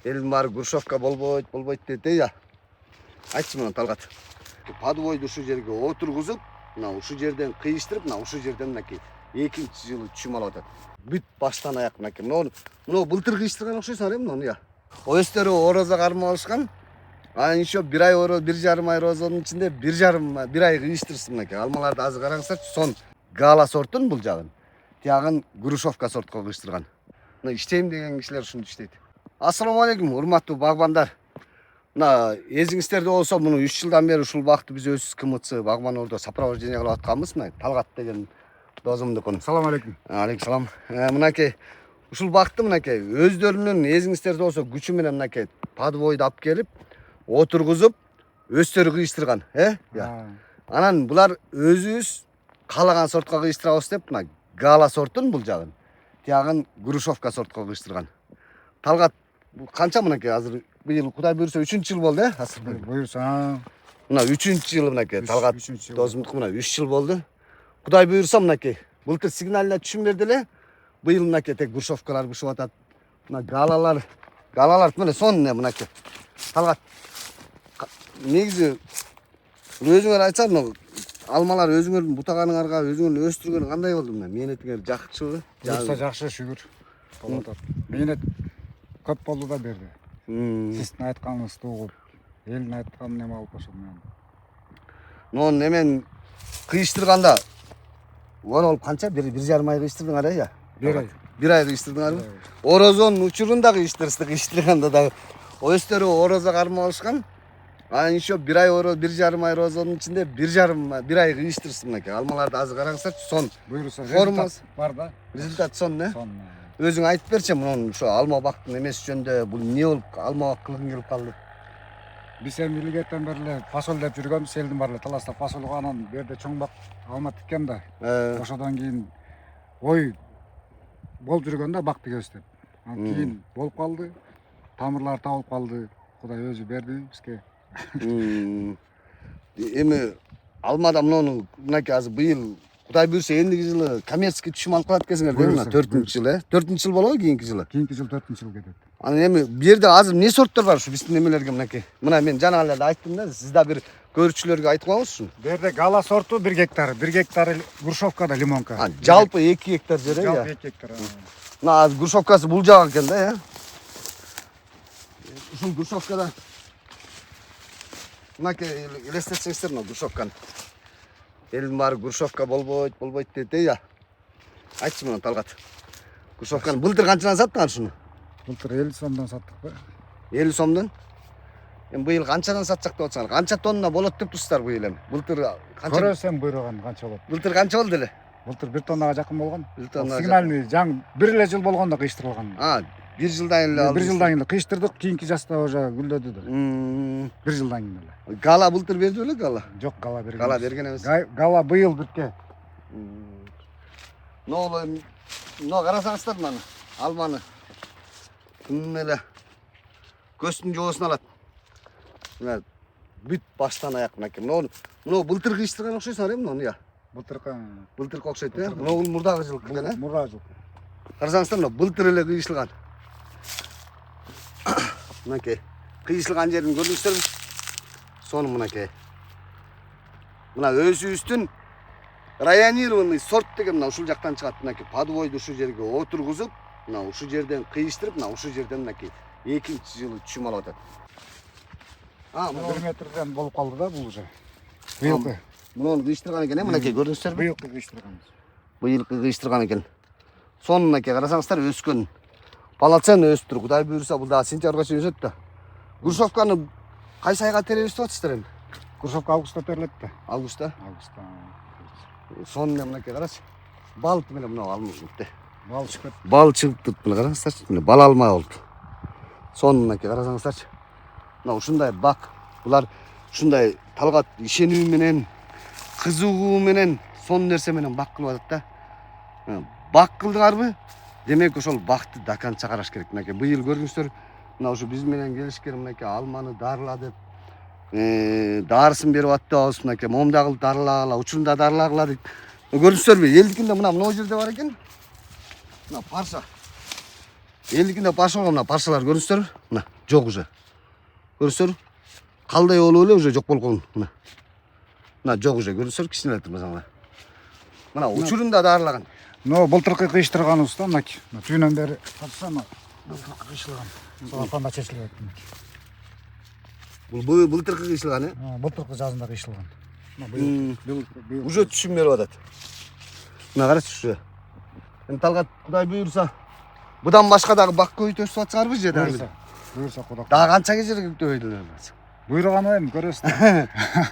Elin bari Грушевка болбойт dedi ya. Айтчы мына Талгат. Подвойду ушу жерге отургузуп, мына ушу жерден кыйыштырып, мына ушу жерден мынакей экинчи жылы түшүм алып атат. Бүт баштан аяк мынакей. Мына былтыр кыйыштырган окшойсуңар муну я. Өздөрү орозо кармап алышкан. А еще бир ай ороз, 1,5 ай орозонун ичинде 1,5 ай кыйыштырсын мынакей. Алмаларды азыр караңыздарчы, сон гала сортун бул жагын. Тиягын Грушевка сортко кыйыштырган. Мына иштейм деген кишилер ушунду иштейт. Ассаламу алейкум, урматтуу багбандар. Мына эзиңиздерде болсо муну 3 жылдан бери ушул бакты биз өзүбүз КМЦ багбан ордо сопровождение кылып атканбыз. Мына Талгат деген досумдукун. Салам алейкум. Алейкум салам. Мынакей ушул бакты мынакей өздөрүнүн эзиңиздерде болсо күчү менен мынакей подвойду алып келип, отургузуп, өздөрү кыйыштырган, Анан булар өзүбүз каалаган сортко кыйыштырабыз деп мына гала сортун бул жагын. Тиягын Грушевка сортко кыйыштырган. Талгат канча мынакей азыр быйыл Кудай буйрса 3-жыл болду, Буйрса. Мына 3-жыл мынакей Талгат досумдуку мына 3 жыл болду. Кудай буйрса мынакей былтыр сигналына түшүм берди эле. Быйыл мынакей тек Грушевкалар бушуп атат. Мына галалар мына сонун мынакей. Талгат негизи өзүңөр айтсаңар, мына алмалар өзүңөрдүн бутаганыңарга, өзүңөр өстүргөн кандай болду мына? Мээнетиңер жакшыбы? Буйрса жакшы, шүгүр. Болуп атат. Мээнет көп болду да берди. Сиздин айтканыңызды угуп, элдин айтканын эме алып ошол менен. Но немен кыйыштырганда олор канча? 1,5 ай кыйыштырдыңар я? 1 ай. 1 ай кыйыштырдыңарбы? Орозонун учурунда кыйыштырганда да өздөрү орозо кармап алышкан. А еще 1 ай ороз, 1,5 ай орозонун ичинде 1 ай кыйыштырсын мынакей. Алмаларды азыр караңыздарчы, сон Буйрса формасы бар да. Результат сон, Сон. Өзүң айтып берчи, мунун ошо алма бактын эмеси жөнүндө бул эмне болуп алма бак кылгың келип калды? Биз эми илгертен бери эле фасоль деп жүргөнбүз, элдин баары эле таласта фасольго анан бу жерде чоң бак алма тиккен да. Ошодон кийин ой болуп жүргөн да бак тигебиз деп. Анан кийин болуп калды. Тамырлар табылып калды. Кудай өзү берди бизге. Эми алмада муну мынакей азыр быйыл Кудай буйрса эндиги жылы коммерческий түшүм алып калат экенсиңер, дейм мына 4-жыл, 4-жыл болобу кийинки жылы? Кийинки жыл 4-жыл кетет. Анан эми бу жерде азыр эмне сорттор бар ушу биздин немелерге мынакей? Мына мен жана эле айттым да, сиз да бир көрүүчүлөргө айтып коңузчу. Бу жерде гала сорту 1 гектар, 1 гектар Грушевкада лимонка. Жалпы 2 гектар жер, Жалпы 2 гектар. Мына азыр Грушевкасы бул жак экен да, Ушул Грушевкада мынакей элестетсеңиздер мына Грушевканы. Элдин баары Грушевка болбойт dedi ya. Айтчы мына Талгат. Грушевканы былтыр канчадан саттыңар ушуну? Былтыр 50 сомдон саттык ба? 50 сомдон? Эми быйыл канчадан сатсак деп атсаңар? Канча тонна болот деп турсуздар быйыл эми? Былтыр канча? Көрөсөм буйруган канча болот. Былтыр канча болду эле? Былтыр 1 тоннага жакын болгон. 1 тоннага. Сигнальный жаң 1 эле жыл болгондо кыйыштырылган. 1 жылдан эле алдыңыз. 1 жылдан кийин кыйыштырдык, кийинки жаста уже гүлдөдү да. 1 жылдан кийин эле. Гала былтыр берди беле гала? Жок, гала берген. Гала берген эмес. Гала быйыл бүткөн. Но карасаңыздар мына алманы. Ким эле көстүн жоосун алат. Мына бүт баштан аяк мынакей. Мына былтыр кыйыштырган окшойсуңар муну я. Былтыркы окшойт, Мына мурдагы жылкы экен, Мурдагы жыл. Карасаңыздар мына былтыр эле кыйышылган. Мынакей кыйышылган жерин көрдүңүздөрбү? Сону мынакей. Мына өзүбүздүн районированный сорт деген мына ушул жактан чыгат. Мынакей подвойду ушу жерге отургузуп, мына ушу жерден кыйыштырып, мына ушу жерден мынакей экинчи жылы түшүм алып атат. 1 метрден болуп калды да бул уже. Быйылкы. Муну кыйыштырган экен, мынакей көрдүңүздөрбү? Быйылкы кыйыштырганбыз. Быйылкы кыйыштырган экен. Сонун мынакей карасаңыздар өскөн. Полноценный өсүп тур. Кудай буйрса бул дагы сентябрга чейин өсөт да. Грушевканы кайсы айга теребиз деп атышты эми? Грушевка августта терилет да. Августта? Августта. Сонун мынакей карачы. Бал менен мына алмыкты. Бал чыгат. Бал чыгып мына караңыздарчы. Мына бал алма болду. Сонун мынакей карасаңыздарчы. Мына ушундай бак. Булар ушундай Талгат ишенүү менен, кызыгуу менен, сонун нерсе менен бак кылып атат да. Бак кылдыңарбы? Демек ошол бакты даканча караш керек. Мынакей быйыл көрдүңүздөр, мына ушу биз менен келишкен мынакей алманы дарыла деп дарысын берип атты абыз мынакей. Момдагы дарылагыла, учурунда дарылагыла дейт. Көрдүңүздөрбү? Элдикинде мына жерде бар экен. Мына парша. Элдикинде башылган мына парчалар көрүңүздөр. Мына жок уже. Көрүңүздөр? Калдай болуп эле уже жок болгон. Мына жок уже көрүңүздөр, кичине турмаса. Мына учурун да дарылаган. Но былтыркы кыйыштырганыбыз да мынакей. Түйүнөн бери караса мына былтыркы кыйшылган. Сондуктан чечилбейт. Бул былтыркы кыйшылган, э? Былтыркы жазында кыйшылган. Быйыл Уже түшүм берип атат. Мына карачы уже. Эми Талгат Кудай буйрса, будан башка дагы бак көбөйтүп өсүп атсыңарбы же дагы? Буйрса Кудай. Дагы канча кечер көбөйдүлөр? Буйруганы эми көрөсүз.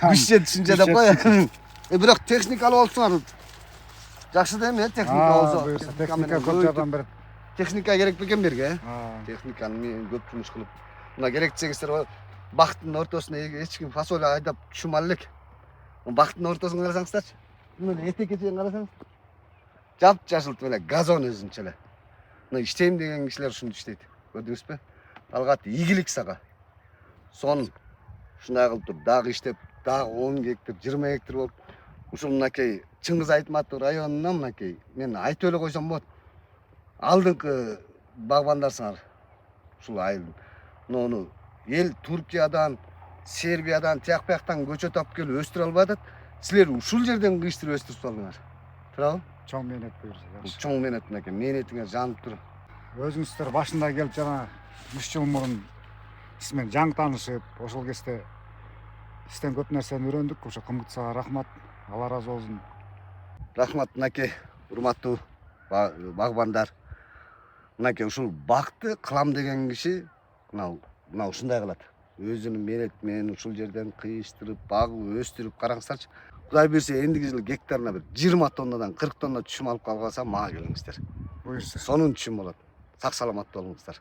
Күчче түшүнчө деп кой. Бирок техникалуу болсуңар жакшы да эми, техника болсо. Техника көп жардам берет. Техника керек бекен берге, техниканы мен көп жумуш кылып. Мына керек десеңиздер бактын ортосуна эч ким фасоль айдап түшүм ал элек. Бактын ортосун карасаңыздарчы. Мына этекке чейин карасаңыз. Жап-жашыл эле газон өзүнчө эле. Мына иштейм деген кишилер ушунду иштейт. Көрдүңүзбү? Талгат ийгилик сага. Сон ушундай кылып туруп дагы иштеп, дагы 10 гектар, 20 гектар болуп, ушул мынакей Чыңгыз Айтматов районунан мынакей мен айтып эле койсом болот. Алдыңкы багбандарсыңар ушул айылдын. Муну эл Туркиядан, Сербиядан, тияк бияктан көчөт алып келип өстүрө албадат. Силер ушул жерден кыйыштырып өстүрүп салдыңар. Туурабы? Чоң мээнет буйрса. Бул чоң мээнет мынакей, мээнетиңер жанып тур. Өзүңүздөр башында келип жана 3 жыл мурун сиз менен жаңы таанышып, ошол кезде сизден көп нерсени үйрөндүк. Ошо Кымгытсага рахмат. Алла ыраазы болсун. Рахмат мынакей, урматтуу багбандар. Мынакей ушул бакты кылам деген киши мына ушундай кылат. Өзүнүн мээнети менен ушул жерден кыйыштырып, багып, өстүрүп караңыздарчы. Кудай берсе эндиги жылы гектарына бир 20 тоннадан 40 тонна түшүм алып калгаса мага келиңиздер. Буйрса. Сонун түшүм болот. Сак саламат болуңуздар.